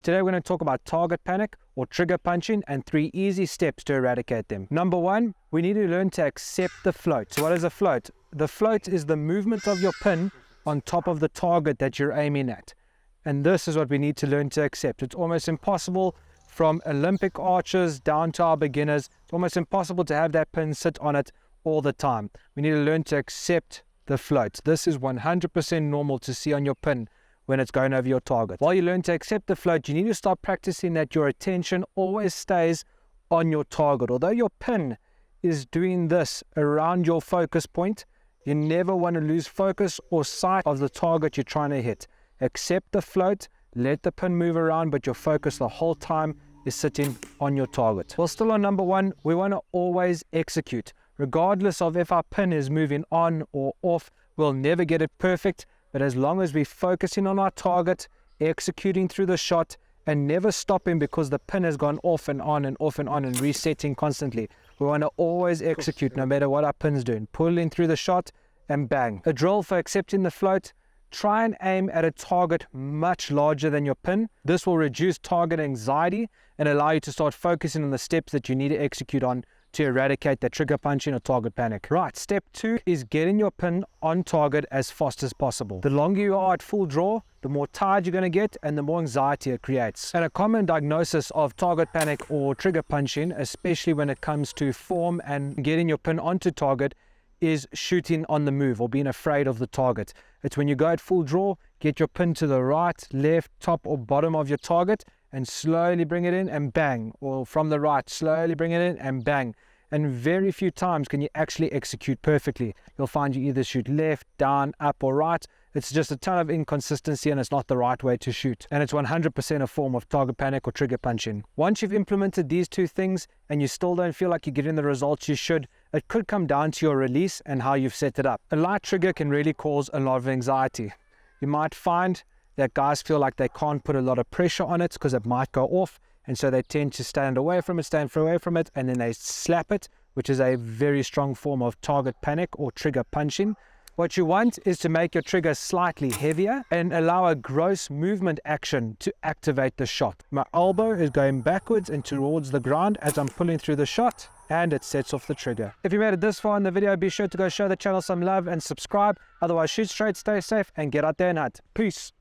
Today we're going to talk about target panic or trigger punching and 3 easy steps to eradicate them. Number 1, we need to learn to accept the float. So what is a float? The float is the movement of your pin on top of the target that you're aiming at. And this is what we need to learn to accept. It's almost impossible from Olympic archers down to our beginners. It's almost impossible to have that pin sit on it all the time. We need to learn to accept the float. This is 100% normal to see on your pin when it's going over your target. While you learn to accept the float, you need to start practicing that your attention always stays on your target. Although your pin is doing this around your focus point, you never want to lose focus or sight of the target you're trying to hit. Accept the float, let the pin move around, but your focus the whole time is sitting on your target. Well, still on number 1, we want to always execute. Regardless of if our pin is moving on or off, we'll never get it perfect, but as long as we're focusing on our target, executing through the shot, and never stopping because the pin has gone off and on and off and on and resetting constantly. We want to always execute no matter what our pin's doing. Pull in through the shot and bang. A drill for accepting the float: try and aim at a target much larger than your pin. This will reduce target anxiety and allow you to start focusing on the steps that you need to execute on to eradicate that trigger punching or target panic. Right, step 2 is getting your pin on target as fast as possible. The longer you are at full draw, the more tired you're going to get and the more anxiety it creates. And a common diagnosis of target panic or trigger punching, especially when it comes to form and getting your pin onto target, is shooting on the move or being afraid of the target. It's when you go at full draw, get your pin to the right, left, top or bottom of your target and slowly bring it in and bang, or from the right, slowly bring it in and bang. And very few times can you actually execute perfectly. You'll find you either shoot left, down, up or right. It's just a ton of inconsistency and it's not the right way to shoot. And it's 100% a form of target panic or trigger punching. Once you've implemented these 2 things and you still don't feel like you're getting the results you should, it could come down to your release and how you've set it up. A light trigger can really cause a lot of anxiety. You might find that guys feel like they can't put a lot of pressure on it because it might go off, and so they tend to stand away from it, and then they slap it, which is a very strong form of target panic or trigger punching. What you want is to make your trigger slightly heavier and allow a gross movement action to activate the shot. My elbow is going backwards and towards the ground as I'm pulling through the shot, and it sets off the trigger. If you made it this far in the video, be sure to go show the channel some love and subscribe. Otherwise, shoot straight, stay safe, and get out there and hunt. Peace.